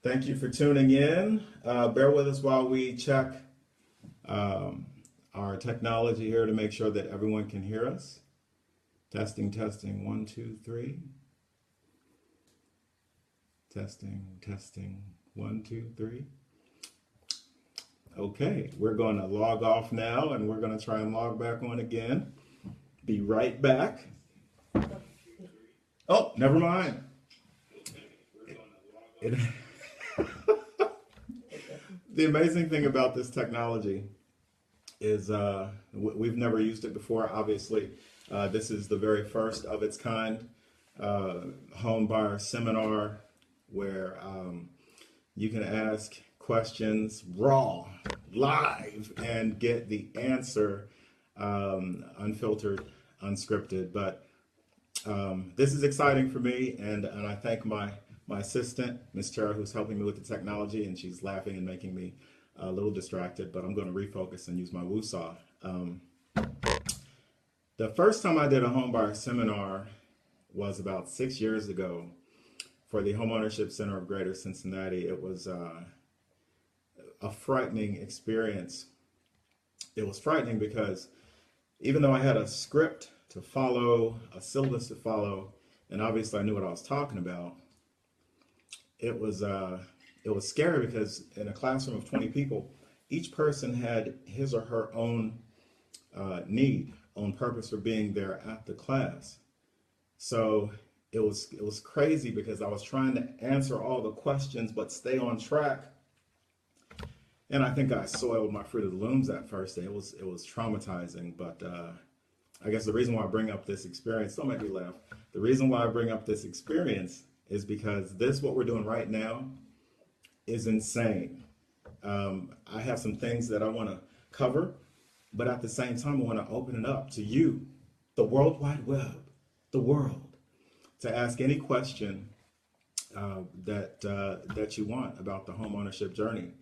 Thank you for tuning in. Bear with us while we check our technology here to make sure that everyone can hear us. Testing, testing, 1, 2, 3. Testing, testing, 1, 2, 3. Okay, we're going to log off now and we're going to try and log back on again. Be right back. Oh, never mind. It, the amazing thing about this technology is we've never used it before. Obviously, this is the very first of its kind home buyer seminar where you can ask questions raw, live, and get the answer unfiltered, unscripted. But this is exciting for me, and I thank my assistant, Miss Tara, who's helping me with the technology, and she's laughing and making me a little distracted, but I'm going to refocus and use my woo-saw. The first time I did a homebuyer seminar was about 6 years ago for the Homeownership Center of Greater Cincinnati. It was a frightening experience. It was frightening because even though I had a script to follow, a syllabus to follow, and obviously I knew what I was talking about, it was scary because in a classroom of 20 people, each person had his or her own need, own purpose for being there at the class. So it was crazy because I was trying to answer all the questions but stay on track. And I think I soiled my Fruit of the Looms that first day. It was traumatizing, but I guess the reason why I bring up this experience, don't make me laugh. The reason why I bring up this experience is because what we're doing right now is insane. I have some things that I want to cover, but at the same time, I want to open it up to you, the World Wide Web, the world, to ask any question that you want about the home ownership journey.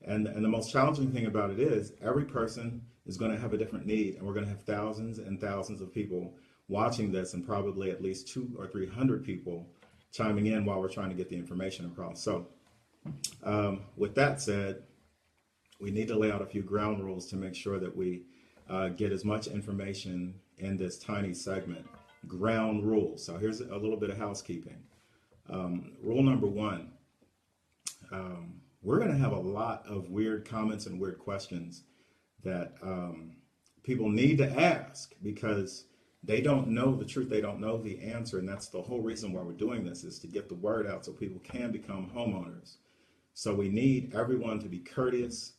And the most challenging thing about it is every person is going to have a different need, and we're going to have thousands and thousands of people watching this, and probably at least 200 or 300 people chiming in while we're trying to get the information across. So with that said, we need to lay out a few ground rules to make sure that we get as much information in this tiny segment. Ground rules. So here's a little bit of housekeeping. Rule number one, we're going to have a lot of weird comments and weird questions that people need to ask because they don't know the truth. They don't know the answer. And that's the whole reason why we're doing this, is to get the word out so people can become homeowners. So we need everyone to be courteous,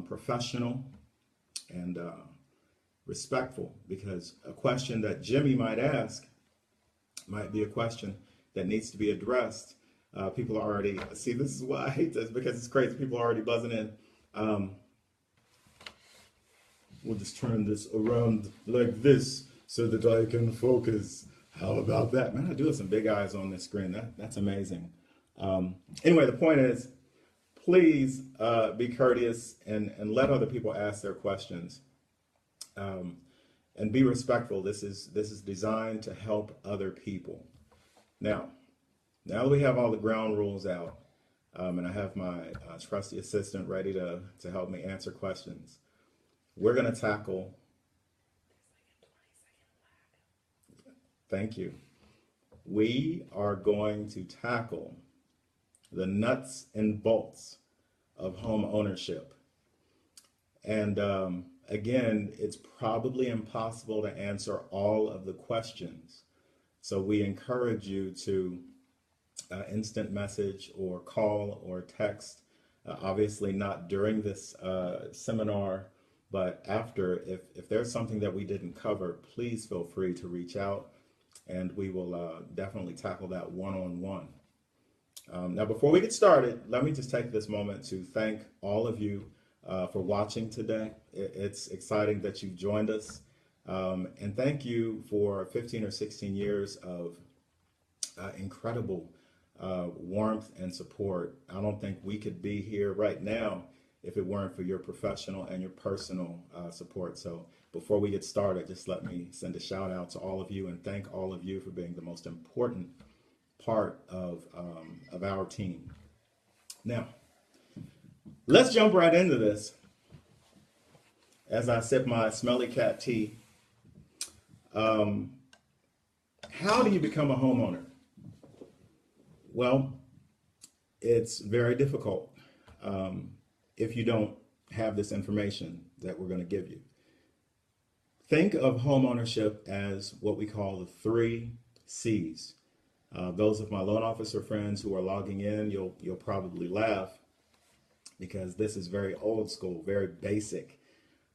professional, and respectful, because a question that Jimmy might ask might be a question that needs to be addressed. People are already, see, this is why I hate this, because it's crazy. People are already buzzing in. We'll just turn this around like this so that I can focus. How about that? Man, I do have some big eyes on this screen. That's amazing. Anyway, the point is, please be courteous and let other people ask their questions. And be respectful. This is designed to help other people. Now that we have all the ground rules out, and I have my trusty assistant ready to help me answer questions, we're going to tackle. Thank you. We are going to tackle the nuts and bolts of home ownership. And again, it's probably impossible to answer all of the questions. So we encourage you to instant message or call or text. Obviously not during this seminar, but after. If there's something that we didn't cover, please feel free to reach out, and we will definitely tackle that one-on-one. Now, before we get started, let me just take this moment to thank all of you for watching today. It's exciting that you've joined us. And thank you for 15 or 16 years of incredible warmth and support. I don't think we could be here right now if it weren't for your professional and your personal support. So before we get started, just let me send a shout out to all of you and thank all of you for being the most important part of our team. Now, let's jump right into this as I sip my smelly cat tea. How do you become a homeowner? Well, it's very difficult if you don't have this information that we're going to give you. Think of homeownership as what we call the 3 C's. Those of my loan officer friends who are logging in, you'll probably laugh because this is very old school, very basic.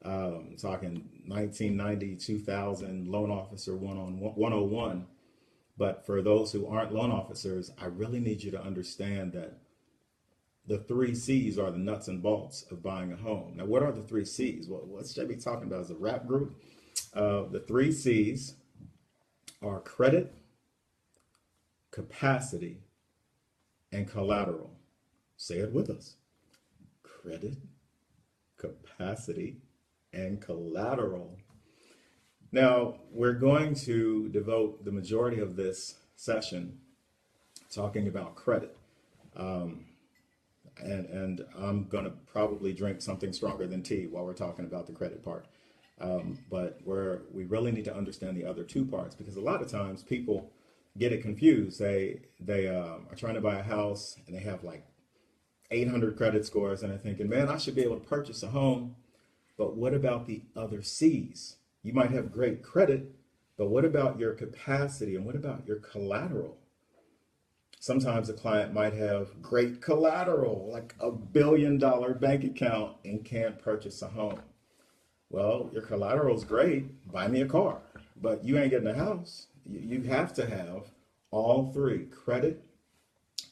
Talking 1990, 2000 loan officer 101. But for those who aren't loan officers, I really need you to understand that the 3 C's are the nuts and bolts of buying a home. Now, what are the 3 C's? Well, what's JB talking about as a rap group? The 3 C's are credit, capacity, and collateral. Say it with us. Credit, capacity, and collateral. Now, we're going to devote the majority of this session talking about credit. And I'm going to probably drink something stronger than tea while we're talking about the credit part. But we really need to understand the other 2 parts, because a lot of times people get it confused. They are trying to buy a house and they have like 800 credit scores, and they're thinking, man, I should be able to purchase a home. But what about the other C's? You might have great credit, but what about your capacity and what about your collateral? Sometimes a client might have great collateral, like $1 billion bank account, and can't purchase a home. Well, your collateral is great, buy me a car, but you ain't getting a house. You have to have all 3, credit,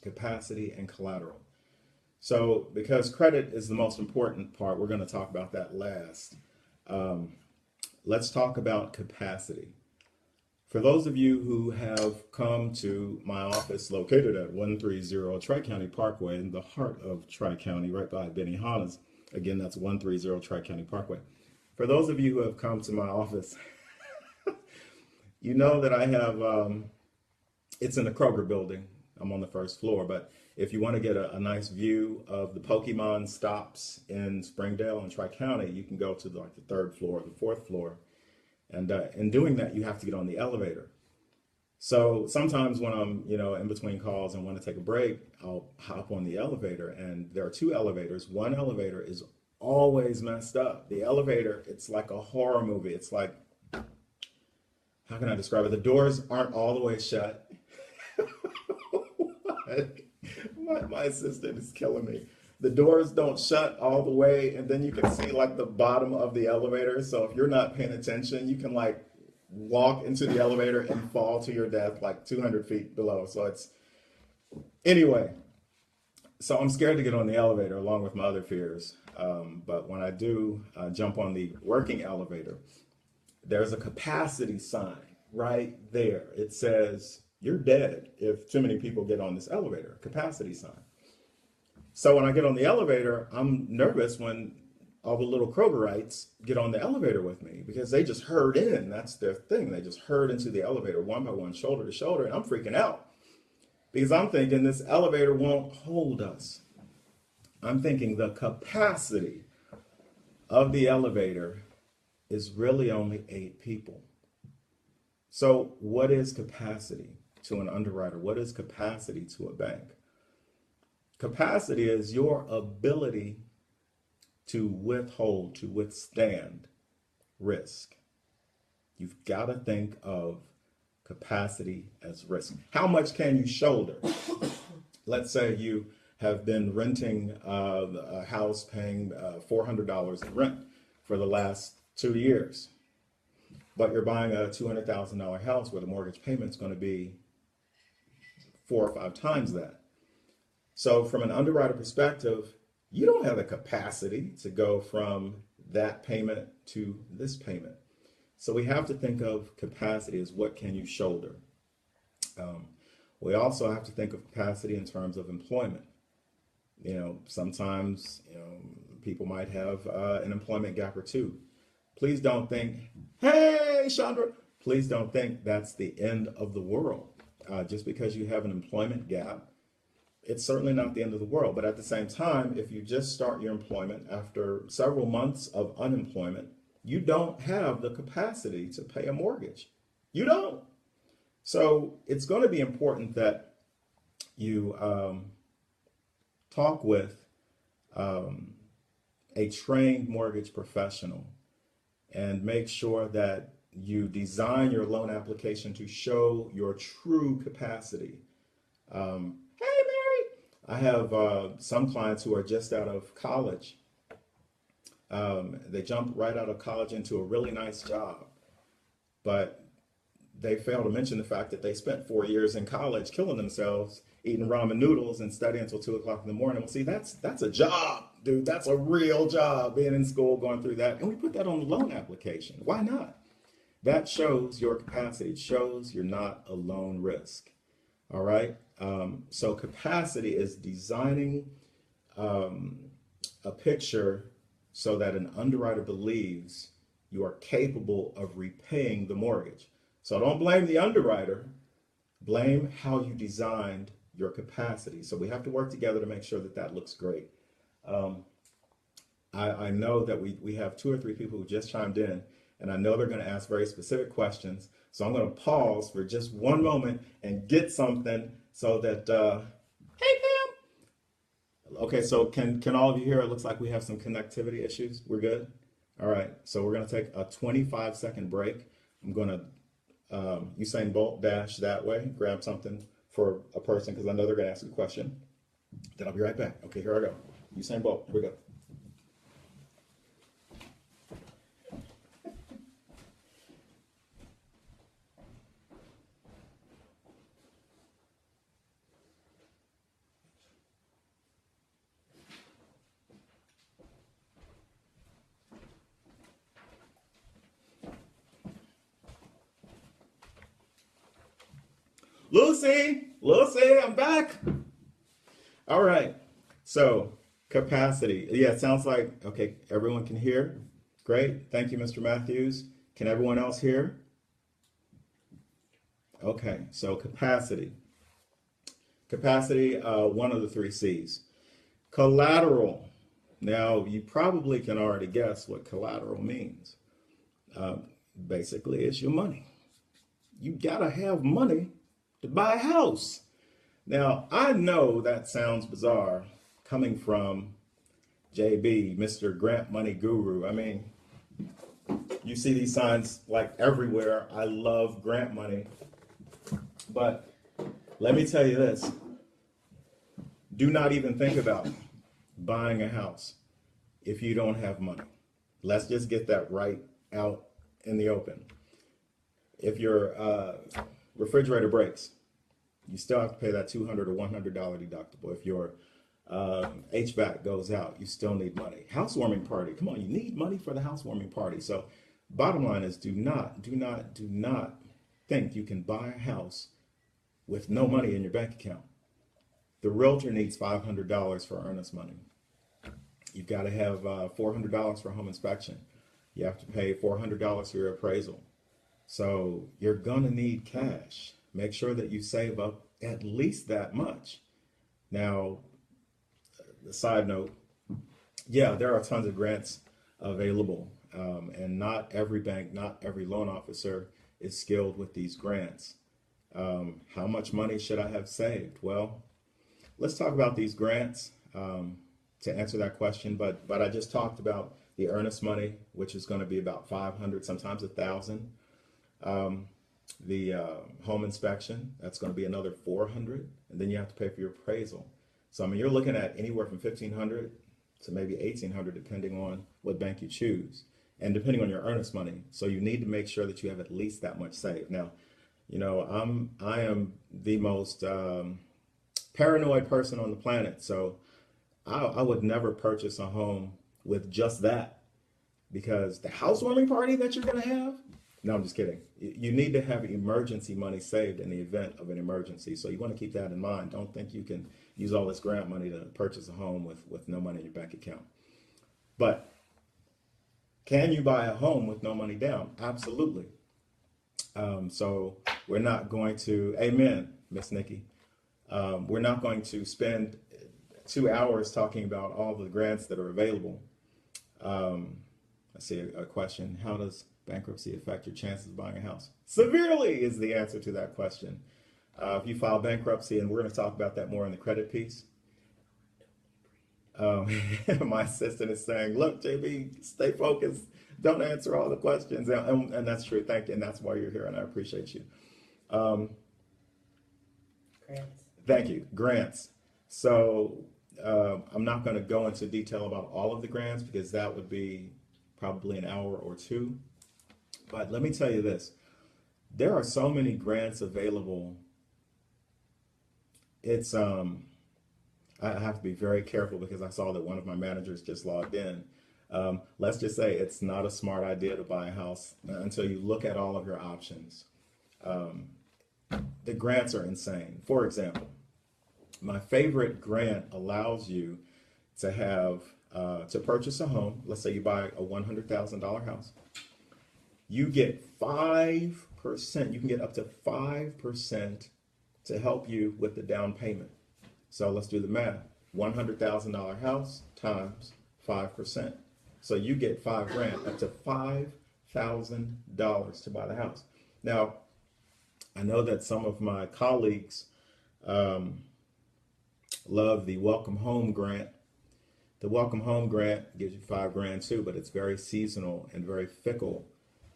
capacity, and collateral. So because credit is the most important part, we're going to talk about that last. Let's talk about capacity. For those of you who have come to my office located at 130 Tri-County Parkway in the heart of Tri-County, right by Benihana's. Again, that's 130 Tri-County Parkway. For those of you who have come to my office, you know that I have, it's in the Kroger building. I'm on the 1st floor, but if you want to get a nice view of the Pokemon stops in Springdale and Tri-County, you can go to the 3rd floor, the 4th floor. And in doing that, you have to get on the elevator. So sometimes when I'm, in between calls and want to take a break, I'll hop on the elevator. And there are 2 elevators. One elevator is always messed up. The elevator, it's like a horror movie. It's like, how can I describe it? The doors aren't all the way shut. My assistant is killing me. The doors don't shut all the way, and then you can see like the bottom of the elevator. So if you're not paying attention, you can like walk into the elevator and fall to your death like 200 feet below. So anyway, so I'm scared to get on the elevator along with my other fears. But when I do jump on the working elevator, there's a capacity sign right there. It says, you're dead if too many people get on this elevator, capacity sign. So when I get on the elevator, I'm nervous when all the little Krogerites get on the elevator with me because they just herd in. That's their thing. They just herd into the elevator one by one, shoulder to shoulder, and I'm freaking out because I'm thinking this elevator won't hold us. I'm thinking the capacity of the elevator is really only 8 people. So what is capacity to an underwriter? What is capacity to a bank? Capacity is your ability to withhold, to withstand risk. You've got to think of capacity as risk. How much can you shoulder? Let's say you have been renting a house paying $400 in rent for the last 2 years, but you're buying a $200,000 house where the mortgage payment is going to be 4 or 5 times that. So from an underwriter perspective, you don't have the capacity to go from that payment to this payment. So we have to think of capacity as what can you shoulder. We also have to think of capacity in terms of employment. Sometimes, people might have an employment gap or 2. Please don't think, hey, Chandra, please don't think that's the end of the world. Just because you have an employment gap, it's certainly not the end of the world. But at the same time, if you just start your employment after several months of unemployment, you don't have the capacity to pay a mortgage. You don't. So it's going to be important that you talk with a trained mortgage professional and make sure that you design your loan application to show your true capacity. Hey, Mary! I have some clients who are just out of college. They jumped right out of college into a really nice job, but they fail to mention the fact that they spent 4 years in college killing themselves, eating ramen noodles and studying until 2 o'clock in the morning. Well, see, that's a job, dude. That's a real job, being in school, going through that. And we put that on the loan application. Why not? That shows your capacity. It shows you're not a loan risk. All right. So capacity is designing a picture so that an underwriter believes you are capable of repaying the mortgage. So don't blame the underwriter, blame how you designed your capacity. So we have to work together to make sure that that looks great. I know that we have 2 or 3 people who just chimed in, and I know they're going to ask very specific questions. So I'm going to pause for just one moment and get something so that, hey, Pam. Okay, so can all of you hear? It looks like we have some connectivity issues. We're good? All right, so we're going to take a 25-second break. I'm going to Usain Bolt dash that way, grab something for a person because I know they're going to ask a question. Then I'll be right back. Okay, here I go. Usain Bolt, here we go. Lucy, I'm back. All right. So capacity. Yeah, it sounds like, okay, everyone can hear. Great. Thank you, Mr. Matthews. Can everyone else hear? Okay, so capacity. Capacity, one of the 3 C's. Collateral. Now, you probably can already guess what collateral means. Basically, it's your money. You gotta have money to buy a house. Now, I know that sounds bizarre coming from JB, Mr. Grant Money Guru. I mean, you see these signs like everywhere. I love grant money. But let me tell you this. Do not even think about buying a house if you don't have money. Let's just get that right out in the open. If your refrigerator breaks, you still have to pay that $200 or $100 deductible. If your HVAC goes out, you still need money. Housewarming party, come on, you need money for the housewarming party. So bottom line is do not think you can buy a house with no money in your bank account. The realtor needs $500 for earnest money. You've got to have $400 for home inspection. You have to pay $400 for your appraisal. So you're gonna need cash. Make sure that you save up at least that much. Now, the side note, yeah, there are tons of grants available, and not every bank, not every loan officer is skilled with these grants. How much money should I have saved? Well, let's talk about these grants to answer that question. But I just talked about the earnest money, which is going to be about 500, sometimes 1,000. The home inspection, that's going to be another 400, and then you have to pay for your appraisal. So I mean, you're looking at anywhere from 1,500 to maybe 1,800, depending on what bank you choose, and depending on your earnest money. So you need to make sure that you have at least that much saved. Now, you know, I am the most paranoid person on the planet, so I would never purchase a home with just that, because the housewarming party that you're going to have. No, I'm just kidding. You need to have emergency money saved in the event of an emergency. So you want to keep that in mind. Don't think you can use all this grant money to purchase a home with no money in your bank account. But can you buy a home with no money down? Absolutely. So we're not going to, amen, Miss Nikki. We're not going to spend 2 hours talking about all the grants that are available. Let's see a question. How does bankruptcy affect your chances of buying a house? Severely is the answer to that question. If you file bankruptcy, and we're going to talk about that more in the credit piece. My assistant is saying, look, JB, stay focused. Don't answer all the questions. And that's true. Thank you. And that's why you're here. And I appreciate you. Grants. Thank you. Grants. So I'm not going to go into detail about all of the grants because that would be probably an hour or two. But let me tell you this. There are so many grants available. It's I have to be very careful because I saw that one of my managers just logged in. Let's just say it's not a smart idea to buy a house until you look at all of your options. The grants are insane. For example, my favorite grant allows you to have to purchase a home. Let's say you buy a $100,000 house. You get 5%. You can get up to 5% to help you with the down payment. So let's do the math. $100,000 house times 5%. So you get $5,000, up to $5,000 to buy the house. Now, I know that some of my colleagues love the Welcome Home grant. The Welcome Home grant gives you $5,000 too, but it's very seasonal and very fickle.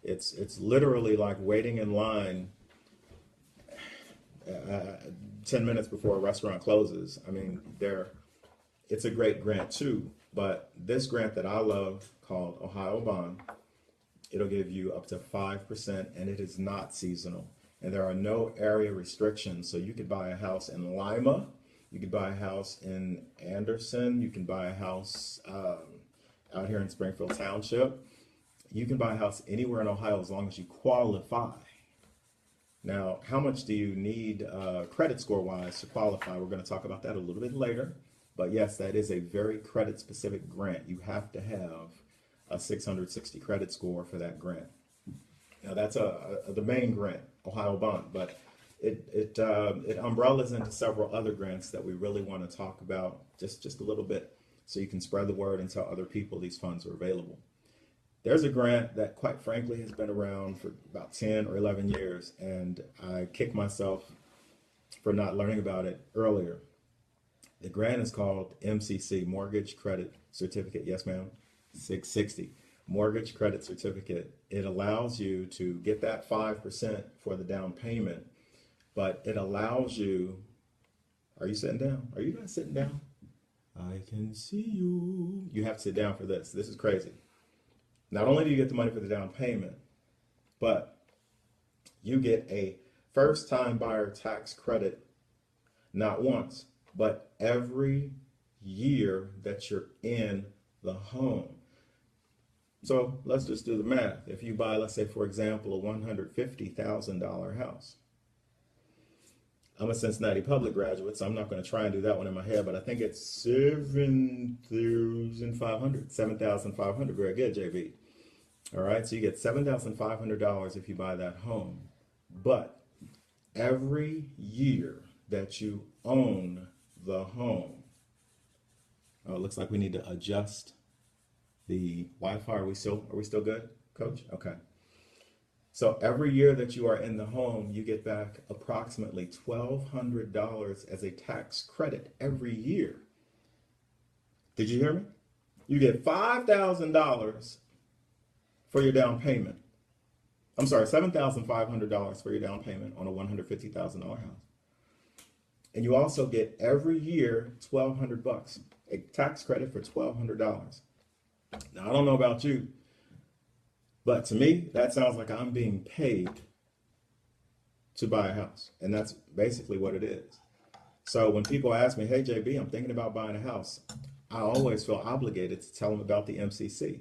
It's literally like waiting in line 10 minutes before a restaurant closes. I mean, it's a great grant too, but this grant that I love called Ohio Bond, it'll give you up to 5% and it is not seasonal. And there are no area restrictions. So you could buy a house in Lima, you could buy a house in Anderson, you can buy a house out here in Springfield Township. You can buy a house anywhere in Ohio as long as you qualify. Now, how much do you need credit score wise to qualify? We're going to talk about that a little bit later. But yes, that is a very credit specific grant. You have to have a 660 credit score for that grant. Now that's the main grant, Ohio Bond, but it umbrellas into several other grants that we really want to talk about just a little bit so you can spread the word and tell other people these funds are available. There's a grant that, quite frankly, has been around for about 10 or 11 years, and I kick myself for not learning about it earlier. The grant is called MCC, Mortgage Credit Certificate. Yes, ma'am. 660. Mortgage Credit Certificate. It allows you to get that 5% for the down payment, but it allows you. Are you sitting down? Are you guys sitting down? I can see you. You have to sit down for this. This is crazy. Not only do you get the money for the down payment, but you get a first-time buyer tax credit, not once, but every year that you're in the home. So let's just do the math. If you buy, let's say, for example, a $150,000 house. I'm a Cincinnati public graduate, so I'm not going to try and do that one in my head, but I think it's 7,500. 7,500. Very good, JB. All right, so you get $7,500 if you buy that home. But every year that you own the home, oh, it looks like we need to adjust the Wi-Fi. Are we still good, Coach? Okay. So every year that you are in the home, you get back approximately $1,200 as a tax credit every year. Did you hear me? You get $5,000 for your down payment. I'm sorry, $7,500 for your down payment on a $150,000 house. And you also get every year $1,200, a tax credit for $1,200. Now, I don't know about you, but to me, that sounds like I'm being paid to buy a house. And that's basically what it is. So when people ask me, hey, JB, I'm thinking about buying a house, I always feel obligated to tell them about the MCC.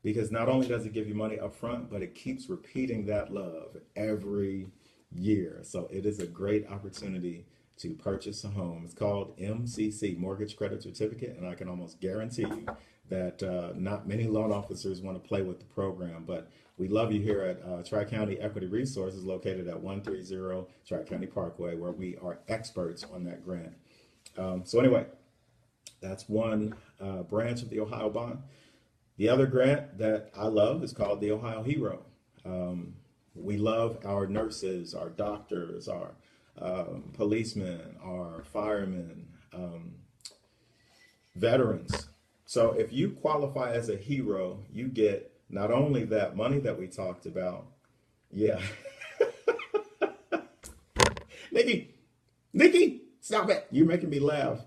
Because not only does it give you money up front, but it keeps repeating that love every year. So it is a great opportunity to purchase a home. It's called MCC, Mortgage Credit Certificate, and I can almost guarantee you that not many loan officers want to play with the program, but we love you here at Tri-County Equity Resources, located at 130 Tri-County Parkway, where we are experts on that grant. So anyway, that's one branch of the Ohio Bond. The other grant that I love is called the Ohio Hero. We love our nurses, our doctors, our policemen, our firemen, veterans. So if you qualify as a hero, you get not only that money that we talked about. Yeah. Nikki, stop it. You're making me laugh.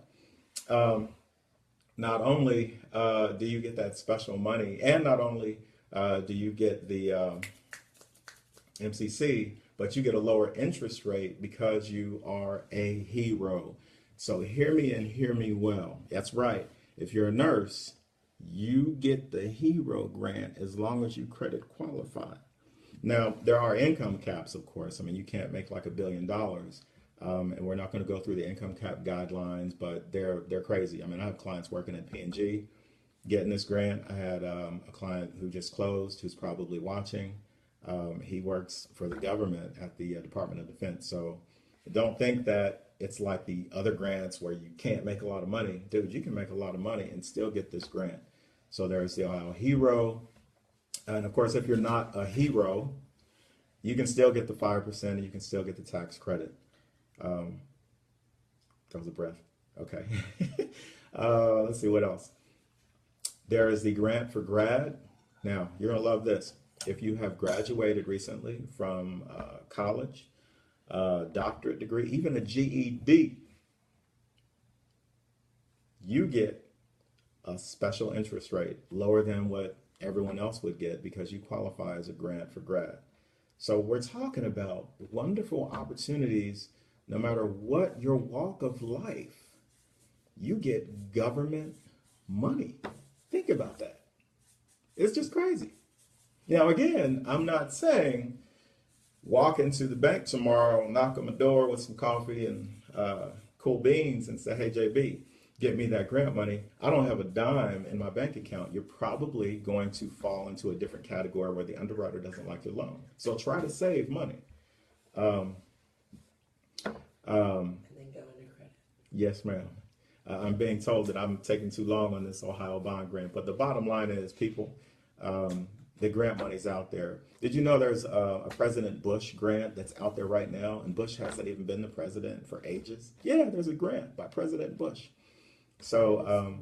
Not only do you get that special money, and not only do you get the MCC, but you get a lower interest rate because you are a hero. So hear me and hear me well. That's right. If you're a nurse, you get the hero grant as long as you credit qualify. Now, there are income caps, of course. I mean, you can't make like $1 billion. And we're not going to go through the income cap guidelines, but they're crazy. I mean, I have clients working at P&G getting this grant. I had a client who just closed, who's probably watching. He works for the government at the Department of Defense. So don't think that it's like the other grants where you can't make a lot of money. Dude, you can make a lot of money and still get this grant. So there's the Ohio Hero. And of course, if you're not a hero, you can still get the 5% and you can still get the tax credit. That was a breath. Okay. Let's see what else. There is the grant for grad. Now, you're going to love this. If you have graduated recently from college, doctorate degree, even a GED, you get a special interest rate lower than what everyone else would get because you qualify as a grant for grad. So we're talking about wonderful opportunities no matter what your walk of life. You get government money. Think about that. It's just crazy. Now, again, I'm not saying walk into the bank tomorrow, knock on my door with some coffee and cool beans and say, hey, JB, get me that grant money. I don't have a dime in my bank account. You're probably going to fall into a different category where the underwriter doesn't like your loan. So try to save money. And then go into credit. Yes, ma'am. I'm being told that I'm taking too long on this Ohio bond grant. But the bottom line is, people, the grant money's out there. Did you know there's a President Bush grant that's out there right now? And Bush hasn't even been the president for ages. Yeah, there's a grant by President Bush. So,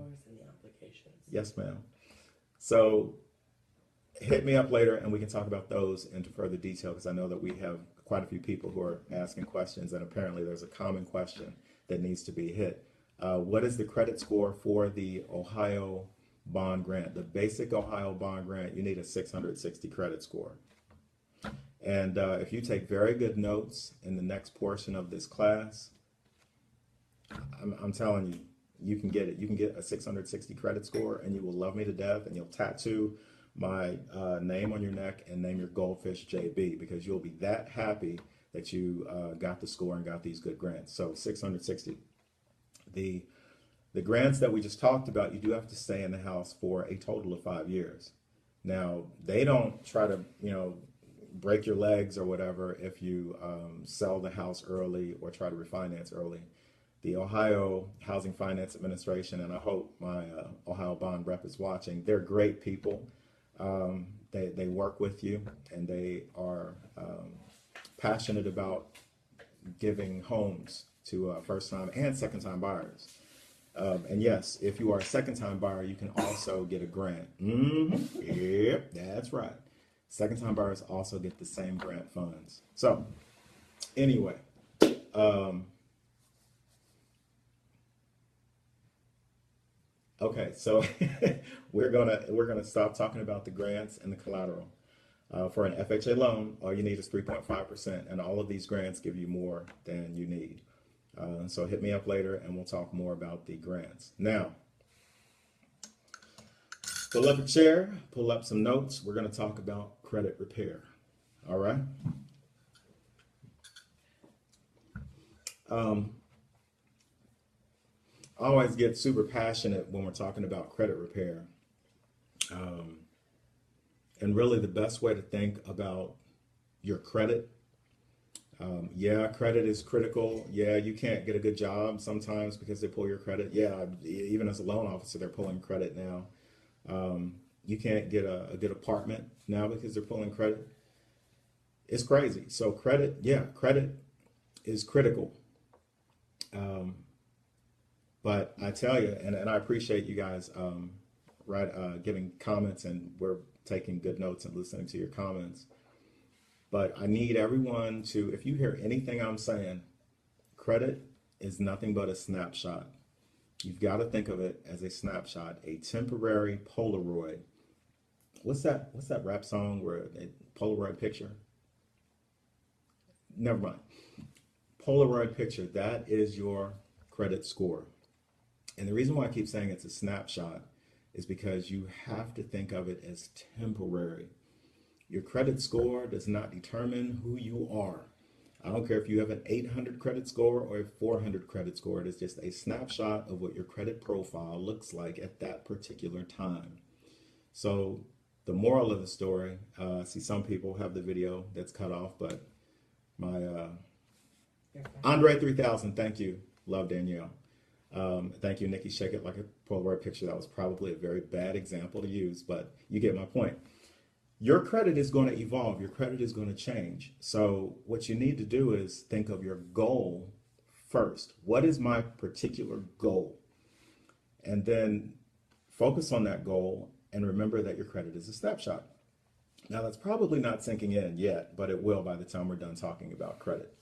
yes, ma'am. So hit me up later and we can talk about those into further detail, because I know that we have quite a few people who are asking questions, and apparently there's a common question that needs to be hit. What is the credit score for the Ohio bond grant? The basic Ohio bond grant, you need a 660 credit score. And if you take very good notes in the next portion of this class, I'm telling you, you can get it. You can get a 660 credit score and you will love me to death, and you'll tattoo my name on your neck and name your goldfish JB, because you'll be that happy that you got the score and got these good grants. So 660. The grants that we just talked about, you do have to stay in the house for a total of 5 years. Now, they don't try to, break your legs or whatever if you sell the house early or try to refinance early. The Ohio Housing Finance Administration, and I hope my Ohio bond rep is watching, they're great people. They work with you, and they are passionate about giving homes to first-time and second-time buyers. And yes, if you are a second-time buyer, you can also get a grant. Yep, that's right. Second-time buyers also get the same grant funds. So, anyway, okay, so we're gonna stop talking about the grants and the collateral. For an FHA loan, all you need is 3.5%, and all of these grants give you more than you need. So hit me up later and we'll talk more about the grants. Now, pull up a chair, pull up some notes. We're going to talk about credit repair. All right. I always get super passionate when we're talking about credit repair. And really the best way to think about your credit, yeah, credit is critical. Yeah, you can't get a good job sometimes because they pull your credit. Yeah, even as a loan officer, they're pulling credit now. You can't get a good apartment now because they're pulling credit. It's crazy. So credit, yeah, credit is critical. Um, but I tell you, and I appreciate you guys giving comments, and we're taking good notes and listening to your comments. But I need everyone to, if you hear anything I'm saying, credit is nothing but a snapshot. You've got to think of it as a snapshot, a temporary Polaroid. What's that rap song where a Polaroid picture? Never mind. Polaroid picture, that is your credit score. And the reason why I keep saying it's a snapshot is because you have to think of it as temporary. Your credit score does not determine who you are. I don't care if you have an 800 credit score or a 400 credit score. It is just a snapshot of what your credit profile looks like at that particular time. So the moral of the story, I see some people have the video that's cut off, but my Andre 3000, thank you. Love Danielle. Thank you, Nikki. Shake it like a Polaroid picture. That was probably a very bad example to use, but you get my point. Your credit is going to evolve. Your credit is going to change. So what you need to do is think of your goal first. What is my particular goal? And then focus on that goal and remember that your credit is a snapshot. Now, that's probably not sinking in yet, but it will by the time we're done talking about credit.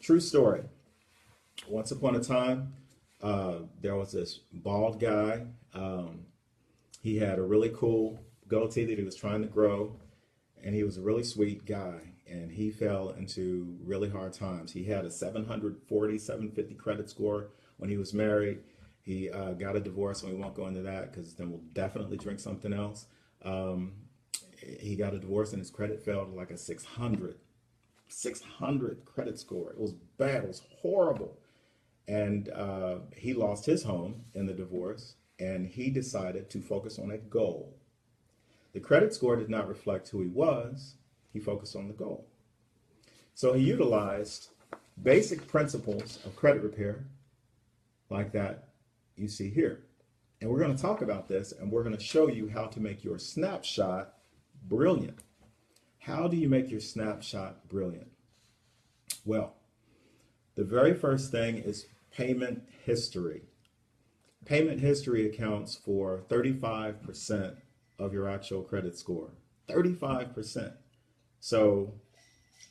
True story. Once upon a time, there was this bald guy. He had a really cool goatee that he was trying to grow, and he was a really sweet guy, and he fell into really hard times. He had a 750 credit score when he was married. He got a divorce, and we won't go into that because then we'll definitely drink something else. He got a divorce, and his credit fell to like a 600 credit score. It was bad. It was horrible. And he lost his home in the divorce, and he decided to focus on a goal. The credit score did not reflect who he was. He focused on the goal. So he utilized basic principles of credit repair like that you see here. And we're going to talk about this, and we're going to show you how to make your snapshot brilliant. How do you make your snapshot brilliant? Well, the very first thing is payment history. Payment history accounts for 35% of your actual credit score. 35%. So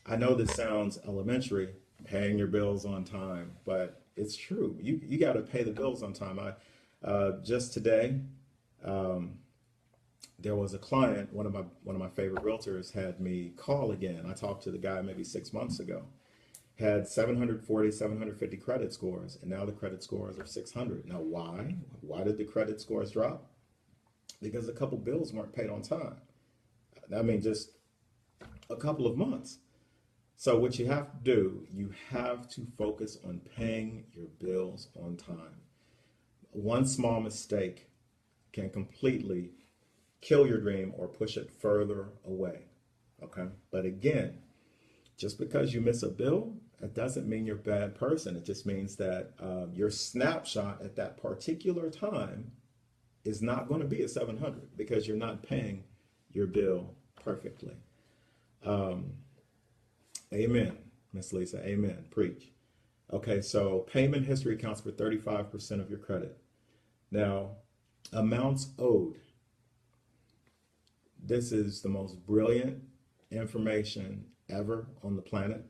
I know this sounds elementary, paying your bills on time, but it's true. You got to pay the bills on time. Just today, there was a client, one of my favorite realtors had me call again. I talked to the guy maybe 6 months ago. Had 740, 750 credit scores, and now the credit scores are 600. Now, why? Why did the credit scores drop? Because a couple bills weren't paid on time. I mean, just a couple of months. So what you have to do, you have to focus on paying your bills on time. One small mistake can completely kill your dream or push it further away. Okay? But again, just because you miss a bill, that doesn't mean you're a bad person. It just means that your snapshot at that particular time is not going to be a 700 because you're not paying your bill perfectly. Amen, Miss Lisa. Amen. Preach. Okay, so payment history accounts for 35% of your credit. Now, amounts owed. This is the most brilliant information ever on the planet.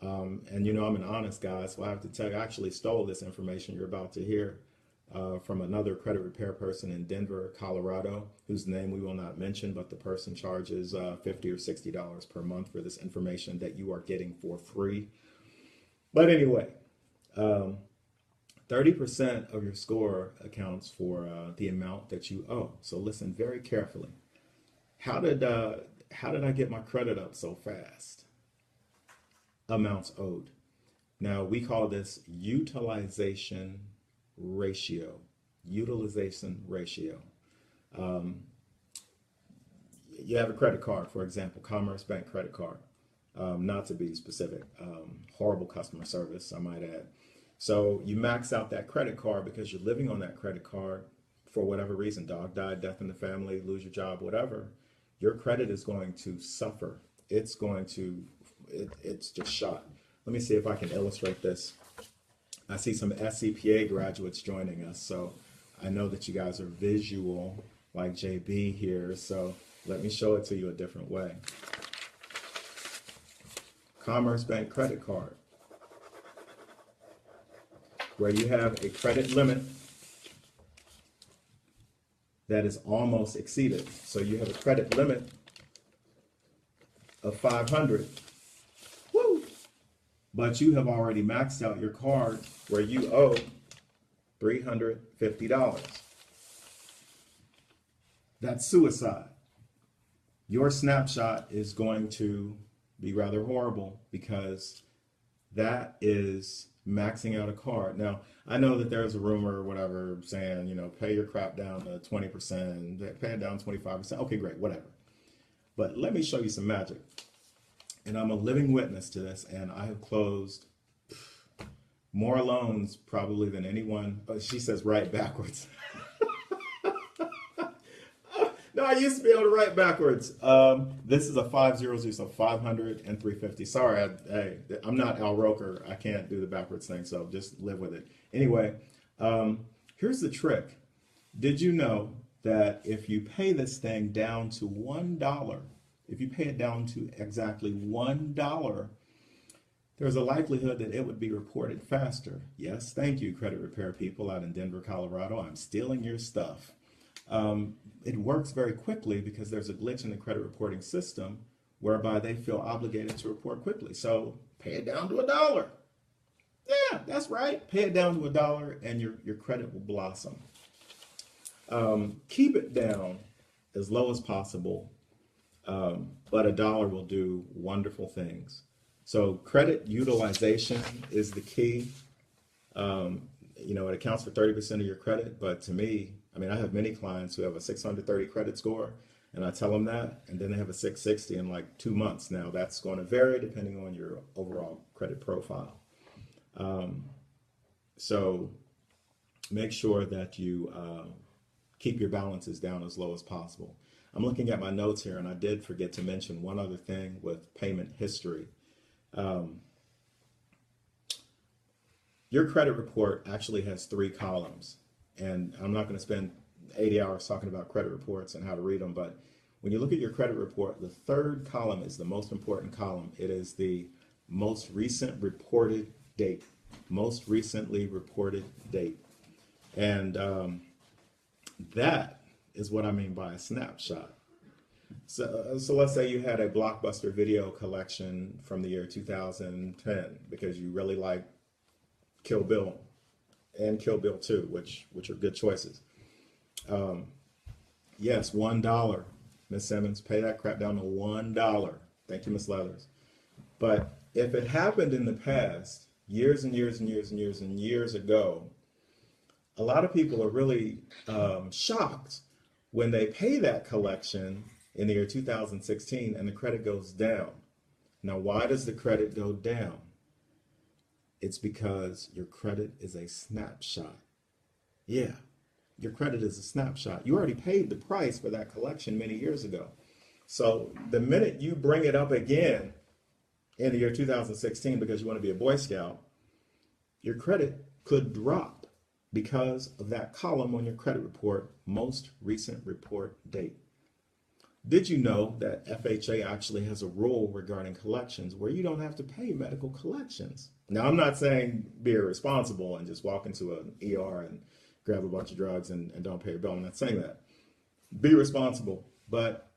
And you know, I'm an honest guy, so I have to tell you, I actually stole this information you're about to hear from another credit repair person in Denver, Colorado, whose name we will not mention, but the person charges $50 or $60 per month for this information that you are getting for free. But anyway, 30% of your score accounts for the amount that you owe. So listen very carefully. How did I get my credit up so fast? Amounts owed. Now we call this utilization ratio. Utilization ratio. you have a credit card, for example, Commerce Bank credit card, not to be specific, horrible customer service, I might add. So you max out that credit card because you're living on that credit card for whatever reason, dog died, death in the family, lose your job, whatever. Your credit is going to suffer. It's going to, it's just shot. Let me see if I can illustrate this. I see some SCPA graduates joining us, so I know that you guys are visual like JB here, so let me show it to you a different way. Commerce Bank credit card, where you have a credit limit that is almost exceeded. So you have a credit limit of 500. Woo! But you have already maxed out your card where you owe $350. That's suicide. Your snapshot is going to be rather horrible because that is maxing out a card. Now, I know that there's a rumor or whatever saying, you know, pay your crap down to 20%, pay it down 25%. Okay, great, whatever. But let me show you some magic. And I'm a living witness to this, and I have closed more loans probably than anyone. Oh, she says write backwards. No, I used to be able to write backwards. This is a 500, so 500 and 350. Sorry, I'm not Al Roker. I can't do the backwards thing, so just live with it. Anyway, here's the trick. Did you know that if you pay this thing down to $1, if you pay it down to exactly $1, there's a likelihood that it would be reported faster. Yes, thank you, credit repair people out in Denver, Colorado. I'm stealing your stuff. It works very quickly because there's a glitch in the credit reporting system whereby they feel obligated to report quickly. So pay it down to $1. Yeah, that's right. Pay it down to $1 and your credit will blossom. Keep it down as low as possible, but $1 will do wonderful things. So credit utilization is the key. You know, it accounts for 30% of your credit, but to me, I mean, I have many clients who have a 630 credit score, and I tell them that, and then they have a 660 in like 2 months. Now, that's going to vary depending on your overall credit profile. So make sure that you keep your balances down as low as possible. I'm looking at my notes here, and I did forget to mention one other thing with payment history. Your credit report actually has 3 columns. And I'm not going to spend 80 hours talking about credit reports and how to read them, but when you look at your credit report, the 3rd column is the most important column. It is the most recent reported date, most recently reported date. And that is what I mean by a snapshot. So let's say you had a blockbuster video collection from the year 2010 because you really like Kill Bill and Kill Bill 2, which are good choices. Yes, $1. Miss Simmons, pay that crap down to $1. Thank you, Miss Leathers. But if it happened in the past, years and years and years and years and years ago, a lot of people are really shocked when they pay that collection in the year 2016 and the credit goes down. Now, why does the credit go down? It's because your credit is a snapshot. Yeah, your credit is a snapshot. You already paid the price for that collection many years ago. So the minute you bring it up again in the year 2016 because you want to be a Boy Scout, your credit could drop because of that column on your credit report, most recent report date. Did you know that FHA actually has a rule regarding collections where you don't have to pay medical collections? Now, I'm not saying be irresponsible and just walk into an ER and grab a bunch of drugs and don't pay your bill. I'm not saying that. Be responsible, but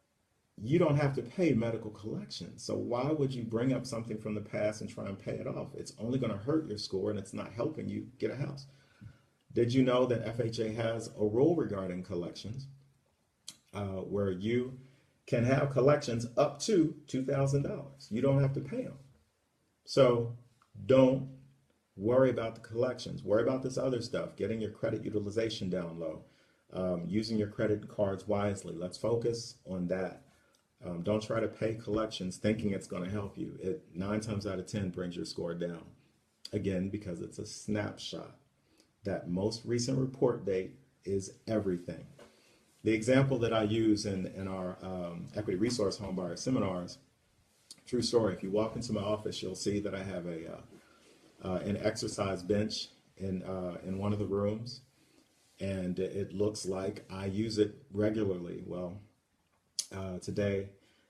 you don't have to pay medical collections. So why would you bring up something from the past and try and pay it off? It's only going to hurt your score and it's not helping you get a house. Did you know that FHA has a rule regarding collections where you can have collections up to $2,000. You don't have to pay them. So don't worry about the collections. Worry about this other stuff, getting your credit utilization down low, using your credit cards wisely. Let's focus on that. Don't try to pay collections thinking it's going to help you. It 9 times out of 10 brings your score down. Again, because it's a snapshot. That most recent report date is everything. The example that I use in our equity resource homebuyer seminars, true story. If you walk into my office, you'll see that I have an exercise bench in one of the rooms, and it looks like I use it regularly. Well, today,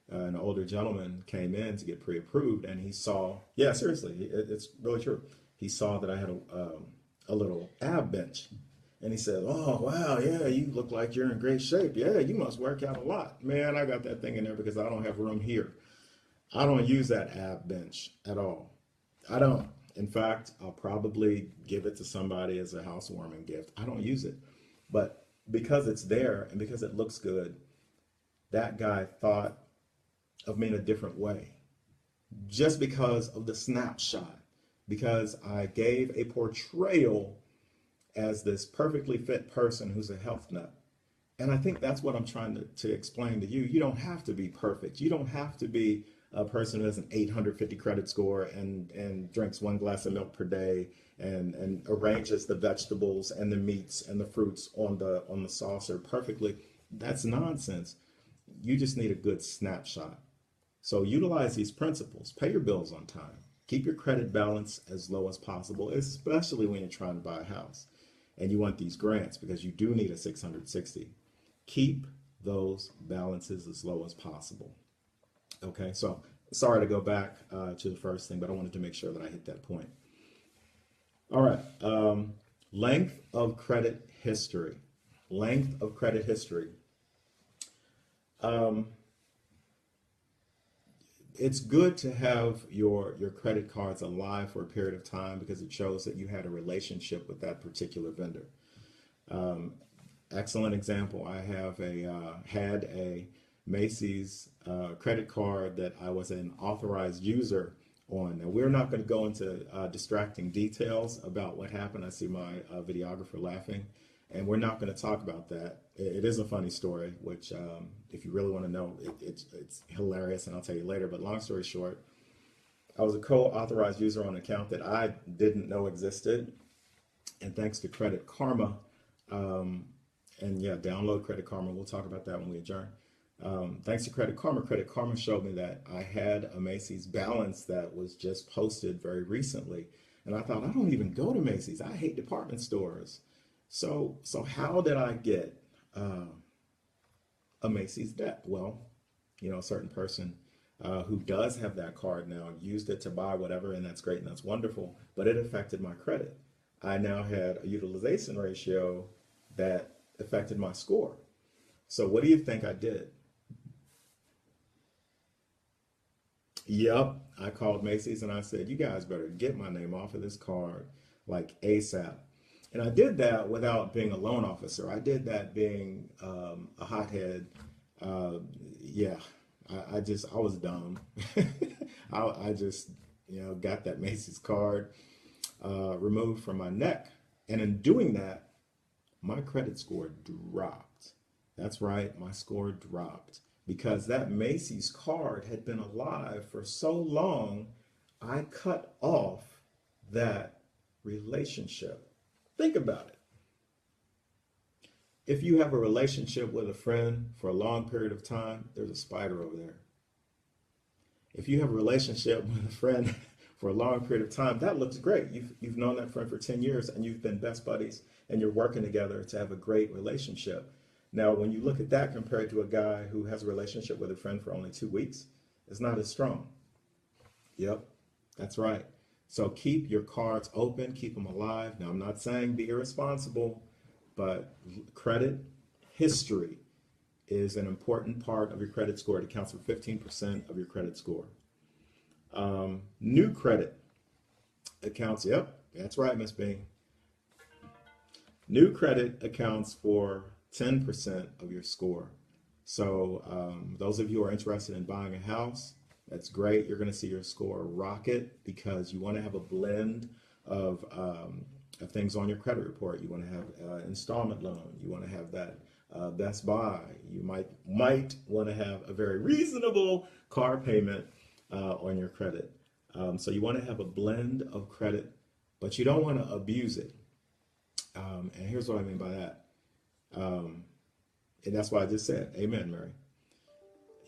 an older gentleman came in to get pre-approved, and he saw, yeah, seriously, it's really true. He saw that I had a little ab bench, and he said, "Oh, wow, yeah, you look like you're in great shape. Yeah, you must work out a lot." Man, I got that thing in there because I don't have room here. I don't use that ab bench at all. I don't. In fact, I'll probably give it to somebody as a housewarming gift. I don't use it. But because it's there and because it looks good, that guy thought of me in a different way. Just because of the snapshot. Because I gave a portrayal as this perfectly fit person who's a health nut. And I think that's what I'm trying to explain to you. You don't have to be perfect. You don't have to be a person who has an 850 credit score and drinks 1 glass of milk per day and arranges the vegetables and the meats and the fruits on the saucer perfectly. That's nonsense. You just need a good snapshot. So utilize these principles. Pay your bills on time. Keep your credit balance as low as possible, especially when you're trying to buy a house and you want these grants because you do need a 660. Keep those balances as low as possible. Okay, so sorry to go back to the first thing, but I wanted to make sure that I hit that point. All right, length of credit history. Length of credit history. It's good to have your credit cards alive for a period of time because it shows that you had a relationship with that particular vendor. Excellent example. I have had a Macy's credit card that I was an authorized user on. Now, we're not going to go into distracting details about what happened. I see my videographer laughing, and we're not going to talk about that. It is a funny story, which if you really want to know, it's hilarious, and I'll tell you later. But long story short, I was a co-authorized user on an account that I didn't know existed, and thanks to Credit Karma, and yeah, download Credit Karma. We'll talk about that when we adjourn. Thanks to Credit Karma showed me that I had a Macy's balance that was just posted very recently. And I thought, I don't even go to Macy's. I hate department stores. So how did I get a Macy's debt? Well, a certain person who does have that card now used it to buy whatever, and that's great and that's wonderful, but it affected my credit. I now had a utilization ratio that affected my score. So what do you think I did? Yep, I called Macy's and I said, you guys better get my name off of this card like ASAP. And I did that without being a loan officer. I did that being a hothead. Yeah, I was dumb. I just, got that Macy's card removed from my neck. And in doing that, my credit score dropped. That's right, my score dropped. Because that Macy's card had been alive for so long, I cut off that relationship. Think about it. If you have a relationship with a friend for a long period of time, there's a spider over there. If you have a relationship with a friend for a long period of time, that looks great. You've known that friend for 10 years and you've been best buddies and you're working together to have a great relationship. Now, when you look at that compared to a guy who has a relationship with a friend for only 2 weeks, it's not as strong. Yep, that's right. So keep your cards open, keep them alive. Now, I'm not saying be irresponsible, but credit history is an important part of your credit score. It accounts for 15% of your credit score. New credit accounts, yep, that's right, Miss Bing. New credit accounts for 10% of your score. So those of you who are interested in buying a house, that's great. You're going to see your score rocket because you want to have a blend of things on your credit report. You want to have installment loan. You want to have that Best Buy. You might want to have a very reasonable car payment on your credit. So you want to have a blend of credit, but you don't want to abuse it. And here's what I mean by that. And that's why I just said, amen, Mary.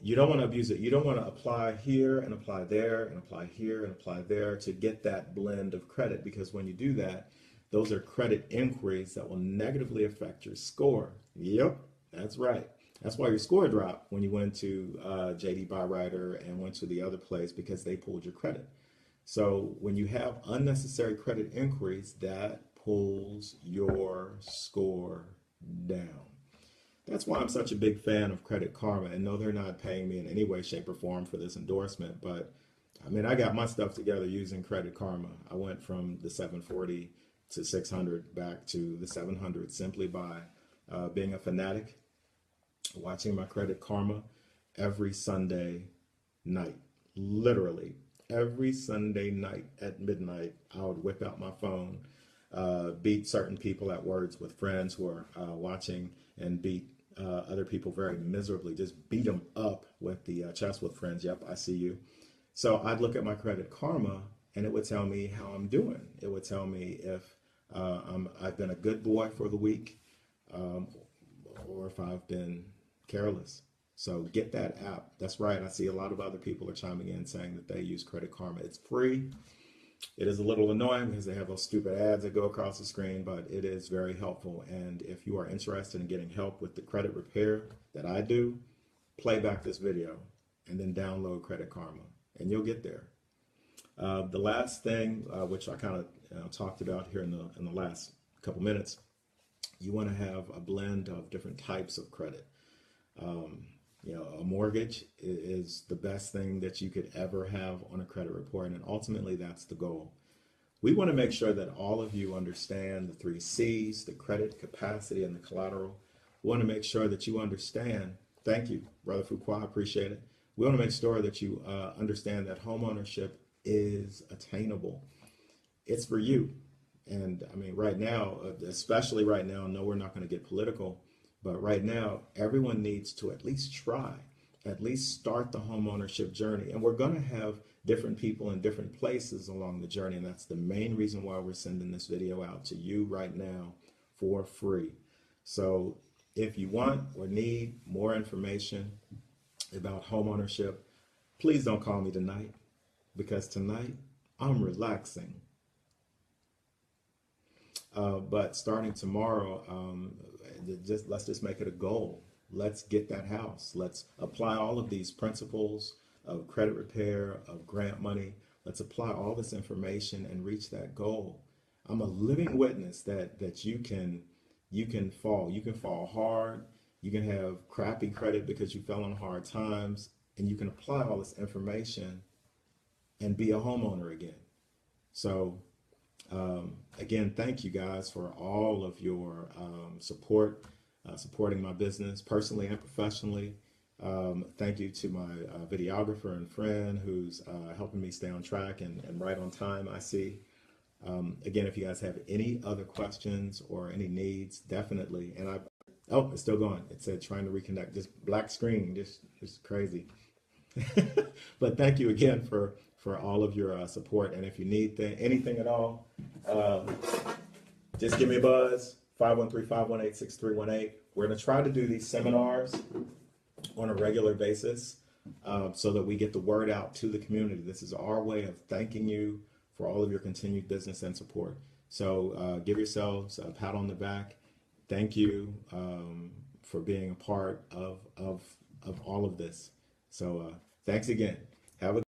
You don't want to abuse it. You don't want to apply here and apply there and apply here and apply there to get that blend of credit, because when you do that, those are credit inquiries that will negatively affect your score. Yep, that's right. That's why your score dropped when you went to JD Byrider and went to the other place, because they pulled your credit. So when you have unnecessary credit inquiries, that pulls your score down. That's why I'm such a big fan of Credit Karma. And no, they're not paying me in any way, shape, or form for this endorsement. But I mean, I got my stuff together using Credit Karma. I went from the 740 to 600 back to the 700 simply by being a fanatic, watching my Credit Karma every Sunday night. Literally, every Sunday night at midnight, I would whip out my phone, beat certain people at words with friends who are watching, and beat other people very miserably, just beat them up with the chess with friends. Yep, I see you. So I'd look at my Credit Karma and it would tell me how I'm doing. It would tell me if I've been a good boy for the week, or if I've been careless. So get that app. That's right. I see a lot of other people are chiming in saying that they use Credit Karma. It's free. It is a little annoying because they have those stupid ads that go across the screen, but it is very helpful. And if you are interested in getting help with the credit repair that I do, play back this video and then download Credit Karma and you'll get there. The last thing, which I kind of talked about here in the last couple minutes, you want to have a blend of different types of credit. A mortgage is the best thing that you could ever have on a credit report, and ultimately that's the goal. We want to make sure that all of you understand the 3 C's, the credit, capacity, and the collateral. We want to make sure that you understand, thank you, Brother Fuqua, I appreciate it. We want to make sure that you understand that homeownership is attainable. It's for you. And I mean, right now, especially right now, no, we're not going to get political. But right now, everyone needs to at least try, at least start the homeownership journey. And we're going to have different people in different places along the journey. And that's the main reason why we're sending this video out to you right now for free. So if you want or need more information about homeownership, please don't call me tonight, because tonight I'm relaxing. But starting tomorrow, let's just make it a goal. Let's get that house. Let's apply all of these principles of credit repair, of grant money. Let's apply all this information and reach that goal. I'm a living witness that you can fall. You can fall hard. You can have crappy credit because you fell on hard times, and you can apply all this information and be a homeowner again. So again, thank you guys for all of your support, supporting my business personally and professionally. Thank you to my videographer and friend who's helping me stay on track and right on time, I see. Again, if you guys have any other questions or any needs, definitely. And oh, it's still going. It said trying to reconnect. Just black screen, just crazy. But thank you again for all of your support. And if you need anything at all, just give me a buzz, 513-518-6318. We're going to try to do these seminars on a regular basis so that we get the word out to the community. This is our way of thanking you for all of your continued business and support. So give yourselves a pat on the back. Thank you for being a part of all of this. So thanks again. Have a